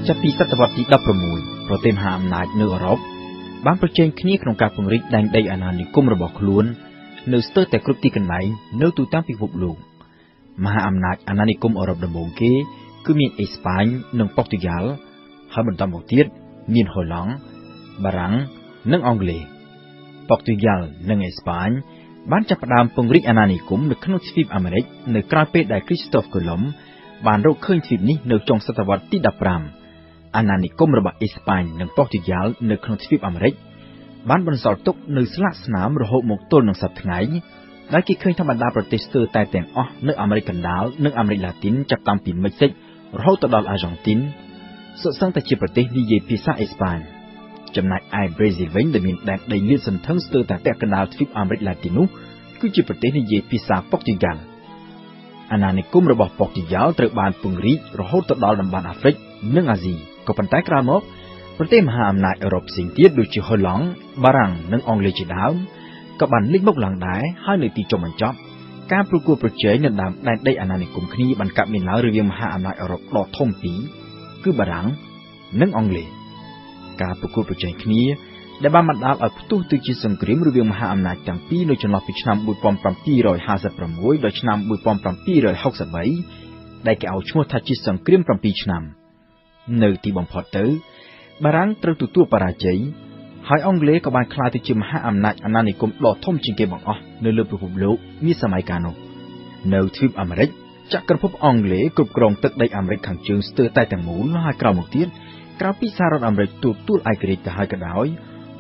ចាប់ពីសតវត្សទី16ប្រទេសមហាអំណាចនៅអឺរ៉ុបបានប្រជែងគ្នាក្នុងការពង្រីកដែនដីអាណានិគមរបស់ខ្លួននៅស្ទើរតែគ្រប់ទីកន្លែងនៅទូទាំងពិភពលោកមហាអំណាចអាណានិគមអឺរ៉ុបដំបូងគេគឺមានអេស្ប៉ាញនិងប៉ុកទុយហ្គាល់ហើយបន្តមកទៀតមានហូឡង់បារាំងនិងអង់គ្លេសប៉ុកទុយហ្គាល់និងអេស្ប៉ាញបានចាប់ផ្ដើមពង្រីកអាណានិគមនៅក្នុងទ្វីបអាមេរិកនៅក្រោយពេលដែលគ្រីស្តូហ្វកូឡុំបានរកឃើញទ្វីបនេះនៅចុងសតវត្សទី15អាណានិគមរបស់អេស្ប៉ាញនិងប៉ុកទុយហ្គាល់នៅក្នុងទ្វីបអាមេរិកបានបន្សល់ទុកនៅស្លាកស្នាមរហូតមកទល់នឹងសព្វថ្ងៃដែលគេឃើញថាបណ្ដាប្រទេសស្ទើរតែទាំងអស់នៅអាមេរិកកណ្ដាលនិងអាមេរិកឡាទីនចាប់តាំងពីមិចស៊ិករហូតទៅដល់អាហ្សង់ទីនសុទ្ធសឹងតែជាប្រទេសនិយាយភាសាអេស្ប៉ាញចំណែកឯប្រេស៊ីលវិញដែលមានដែនដីលាតសន្ធឹងស្ទើរតែពាក់កណ្ដាលទ្វីបអាមេរិកឡាទីននោះគឺជាប្រទេសនិយាយភាសាប៉ុកទុយហ្គាល់អាណានិគមរបស់ប៉ុកទុយហ្គាល់ត្រូវបានពង្រីករហូតទៅដល់តំបន់អាហ្វ្រិកនិងអាស៊ីក៏ប៉ុន្តែក្រោយមកប្រទេសមហាអំណាចអឺរ៉ុបផ្សេងទៀតដូចជាហូឡង់បារាំងនិងអង់គ្លេសជាដើមក៏បានលេចមុខឡើងដែរហើយនៅទីចុងបញ្ចប់ការប្រកួតប្រជែងនៅដើមដែនដីអាណានិគមគ្នាបានកាប់មានឡើងរវាងមហាអំណាចអឺរ៉ុបដ៏ធំពីរគឺបារាំងនិងអង់គ្លេសការប្រកួតប្រជែងគ្នាដែលបានបណ្ដាលឲ្យផ្ទុះទៅជាសង្គ្រាមរវាងមហាអំណាចទាំងពីរនៅចន្លោះពីឆ្នាំ1756ដល់ឆ្នាំ1763ដែលគេឲ្យឈ្មោះថាជាសង្គ្រាម7ឆ្នាំនៅទីបំផុតទៅបារាំងត្រូវទទួលបរាជ័យហើយអង់គ្លេសក៏បានក្លាយទៅជាមហាអំណាចអាណានិគមដ៏ធំជាងគេបង្អស់នៅលើពិភពលោកនាសម័យកាលនោះនៅទ្វីបអាមេរិកចក្រភពអង់គ្លេសគ្រប់គ្រងទឹកដីអាមេរិកខាងជើងស្ទើរតែទាំងមូលហើយក្រោយមកទៀតក្រៅពីសហរដ្ឋអាមេរិកទទួលឯករាជ្យទៅហើយក៏ដោយ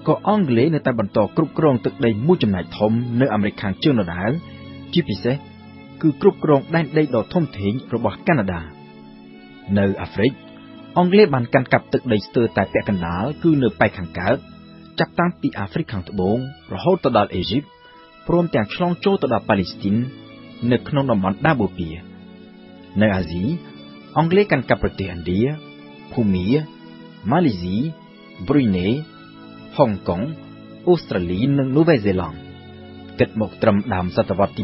ក៏អង់គ្លេសនៅតែបន្តគ្រប់គ្រងទឹកដីមួយចំណែកធំនៅអាមេរិកខាងជើងដដែលជាពិសេសគឺគ្រប់គ្រងដែនដីដ៏ធំធេងរបស់កាណាដានៅអាហ្វ្រិកអង់គ្លេសបានកាន់កាប់ទឹកដីស្ទើរតែពាក់កណ្ដាលគឺនៅប៉ែកខាងកើតចាប់តាំងពីអាហ្វ្រិកខាងត្បូងរហូតទៅដល់អេស៊ីបព្រមទាំងឆ្លងចូលទៅដល់ប៉ាឡេស្ទីននៅក្នុងតំបន់ដាបូពៀនៅអាស៊ីអង់គ្លេសកាន់កាប់ប្រទេសឥណ្ឌាភូមាម៉ាឡេស៊ីប្រូយណេហុងកុងអូស្ត្រាលីនិងនូវែលសេឡង់គិតមកត្រឹមដើមសតវត្សទី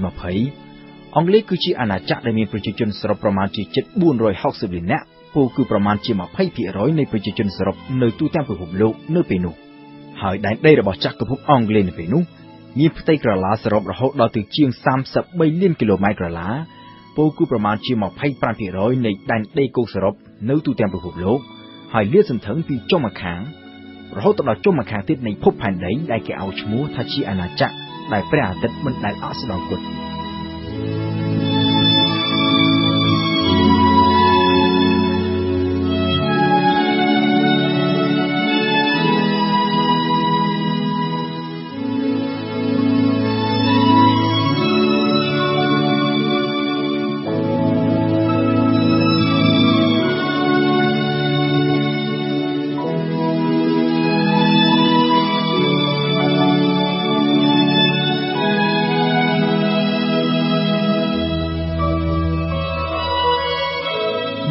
20អង់គ្លេសគឺជាអាណាចក្រដែលមានប្រជាជនសរុបប្រមាណជាជិត460លាននាក់ពោលគឺប្រមាណជា 20% នៃប្រជាជនសរុបនៅទូទាំងពិភពលោកនៅពេលនោះហើយដែនដីរបស់ចក្រភពអង់គ្លេសនៅពេលនោះមានផ្ទៃក្រឡាសរុបរហូតដល់ទៅជាង33លានគីឡូម៉ែត្រក្រឡាពោលគឺប្រមាណជា 25% នៃដែនដីគោកសរុបនៅទូទាំងពិភពលោកហើយលាតសន្ធឹងពីចុងម្ខាងរហូតដល់ចុងម្ខាងទៀតនៃភពផែនដីដែលគេឲ្យឈ្មោះថាជាអាណាចក្រដែលព្រះអាទិត្យមិនដែលអស្តង្គត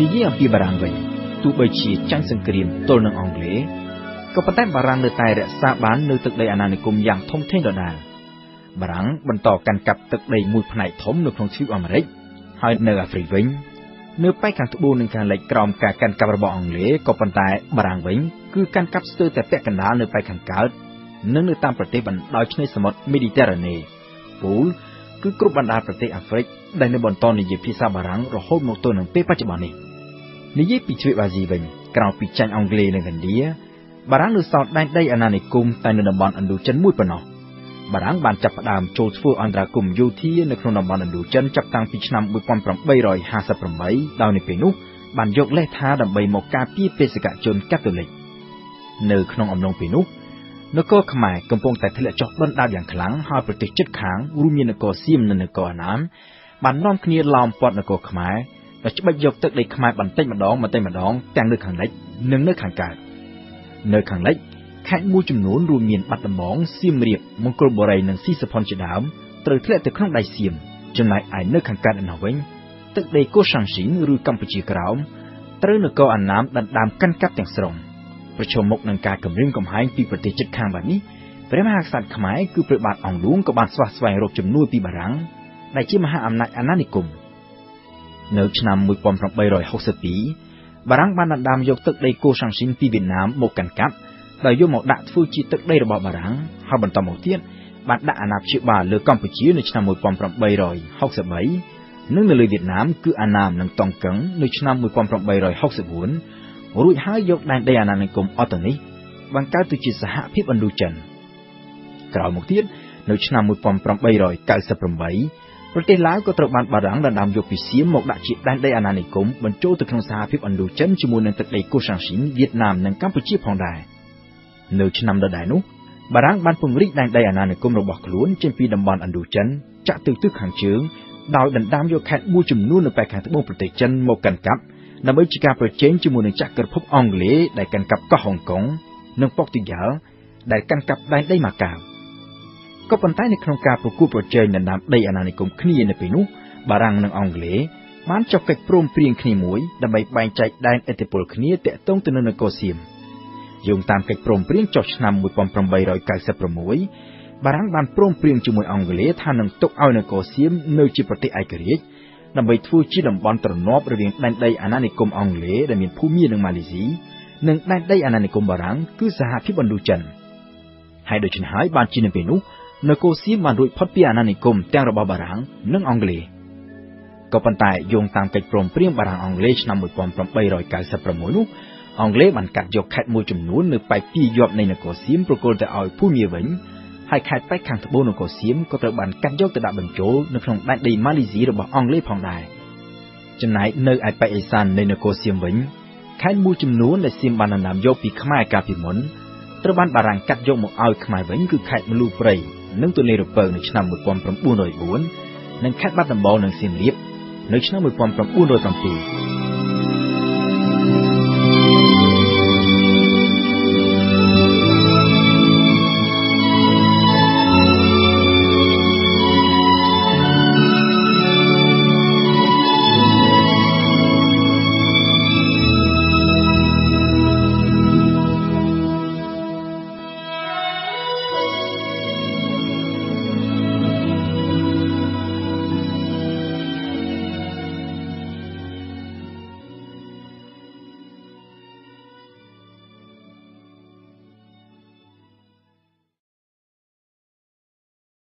និយាយអំពីបារាំងវិញទោះបីជាចាញ់សង្គ្រាមទល់នឹងអង់គ្លេសក៏ប៉ុន្តែបារាំងនៅតែរក្សាបាននៅទឹកដីអាណានិគមយ៉ាងធំធេងដដែលបារាំងបន្តកាន់កាប់ទឹកដីមួយផ្នែកធំនៅក្នុងទ្វីបអាមេរិកហើយនៅអាហ្វ្រិកវិញនៅប៉ែកខាងត្បូងនិងខាងលិចក្រោមការកាន់កាប់របស់អង់គ្លេសក៏ប៉ុន្តែបារាំងវិញគឺកាន់កាប់ស្ទើរតែពាក់កណ្ដាលនៅប៉ែកខាងកើតនិងនៅតាមប្រទេសបណ្ដោយឆ្នេរសមុទ្រមេឌីទែរ៉ាណេពូលគឺគ្រប់បណ្ដាប្រទេសអាហ្វ្រិកដែលនៅបន្តនិយាយភាសាបារាំងរហូតមកទល់នឹងពេលបច្ចុប្បន្ននេះនិយាយពីទ្វីបអាស៊ីវិញក្រៅពីចាញ់អង់គ្លេសនិងឥណ្ឌាបារាំងនៅសល់ដែនដីអាណានិគមតែនៅតំបន់ឥណ្ឌូចិនមួយប៉ុណ្ណោះបារាំងបានចាប់ផ្ដើមចូលធ្វើអន្តរាគមន៍យោធានៅក្នុងតំបន់ឥណ្ឌូចិនចាប់តាំងពីឆ្នាំ1858ដោយនៅពេលនោះបានយកលេសថាដើម្បីមកការពារបេសកជនកាតូលិកនៅក្នុងអំឡុងពេលនោះនគរខ្មែរកំពុងតែធ្លាក់ចុះដុនដាបយ៉ាងខ្លាំងហើយប្រទេសជិតខាងរួមមាននគរសៀមនិងនគរអណាមបាននាំគ្នាឡោមព័ទ្ធនគរខ្មែរដែលច្បិចយកទឹកដីខ្មែរបន្តិចម្ដងទាំងនៅខាងលិចនិងនៅខាងកើតនៅខាងលិចខេត្តមួយចំនួនរួមមានបាត់ដំបងសៀមរាបមង្គលបុរីនិងស៊ីសុផុនជាដើមត្រូវធ្លាក់ទៅក្នុងដៃសៀមចំណែកឯនៅខាងកើតឯណោះវិញទឹកដីកូសាំងស៊ីនឬកម្ពុជាក្រោមត្រូវនគរអណាមដណ្ដើមកាន់កាប់ទាំងស្រុងប្រឈមមុខនឹងការគំរាមកំហែងពីប្រទេសជិតខាងបែបនេះព្រះមហាក្សត្រខ្មែរគឺព្រះបាទអង្គឌួងក៏បានស្វះស្វែងរកជំនួយពីបារាំងដែលជាមហាអំណាចអាណានិគមនៅឆ្នាំ1862 បារាំងបានដណ្ដើមយកទឹកដីកូសាំងស៊ីនពីវៀតណាមមកកាន់កាប់ដោយយកមកដាក់ធ្វើជាទឹកដីរបស់បារាំងហើយបន្តមកទៀតបានដាក់អាណាព្យាបាលលើកម្ពុជានៅឆ្នាំ1863និងនៅលើវៀតណាមគឺអាណាមនិងតង់កឹងនៅឆ្នាំ1864រួចហើយយកដែនដីអាណានិគមអត់ទៅនេះបង្កើតទៅជាសហភាពឥណ្ឌូចិនក្រោយមកទៀតនៅឆ្នាំ1898ប្រទេសឡាវក៏ត្រូវបានបារាំងដណ្ដើមយកពីសៀមមកដាក់ជាដែនដីអាណានិគមបញ្ចូលទៅក្នុងសហភាពឥណ្ឌូចិនជាមួយនឹងទឹកដីកូសាំងស៊ីនវៀតណាមនិងកម្ពុជាផងដែរនៅឆ្នាំដដែលនោះបារាំងបានពង្រីកដែនដីអាណានិគមរបស់ខ្លួនចេញពីតំបន់ឥណ្ឌូចិនចាក់ទៅទិសខាងជើងដោយដណ្ដើមយកខេត្តមួយចំនួននៅប៉ែកខាងត្បូងប្រទេសចិនមកកាន់កាប់ដើម្បីជាការប្រជែងជាមួយនឹងចក្រភពអង់គ្លេសដែលកាន់កាប់កោះហុងកុងនិងប៉ុកទីហ្គាល់ដែលកាន់កាប់ដែនដីម៉ាកាវក៏ប៉ុន្តែនៅក្នុងការប្រកួតប្រជែងដណ្ដើមដីអាណានិគមគ្នានៅពេលនោះបារាំងនិងអង់គ្លេសបានចុះកិច្ចព្រមព្រៀងគ្នាមួយដើម្បីបែងចែកដែនឥទ្ធិពលគ្នាទាក់ទងទៅនឹងនគរសៀមយោងតាមកិច្ចព្រមព្រៀងចុះឆ្នាំ1896បារាំងបានព្រមព្រៀងជាមួយអង់គ្លេសថានឹងទុកឲ្យនគរសៀមនៅជាប្រទេសឯករាជ្យដើម្បីធ្វើជាតំបន់ទ្រនាប់រវាងដែនដីអាណានិគមអង់គ្លេសដែលមានភូមានិងម៉ាឡេស៊ីនិងដែនដីអាណានិគមបារាំងគឺសហភាពឥណ្ឌូចិនហើយដូច្នេះហើយបានជានៅពេលនោះនគរសៀមបានរួចផុតពីអាណានិគមទាំងរបស់បារាំងនិងអង់គ្លេសក៏ប៉ុន្តែយោងតាមកិច្ចព្រមព្រៀងបារាំងអង់គ្លេសឆ្នាំ1896នោះអង់គ្លេសបានកាត់យកខេត្តមួយចំនួននៅប៉ែកពីរយប់នៃនគរសៀមប្រគល់ទៅឲ្យភូមាវិញហើយខេត្តប៉ែកខាងត្បូងនគរសៀមក៏ត្រូវបានកាត់យកទៅដាក់បញ្ចូលនៅក្នុងដែនដីម៉ាឡេស៊ីរបស់អង់គ្លេសផងដែរចំណែកនៅឯប៉ែកឦសាននៃនគរសៀមវិញខេត្តមួយចំនួនដែលសៀមបានដណ្ដើមយកពីខ្មែរកាលពីមុនត្រូវបានបារាំងកាត់យកមកឲ្យខ្មែរវិញគឺខេត្តមលូព្រៃនិងទន្លេរពៅនៅឆ្នាំ1904និងខេត្តបាត់ដំបងនិងសៀមរាបនៅឆ្នាំ1907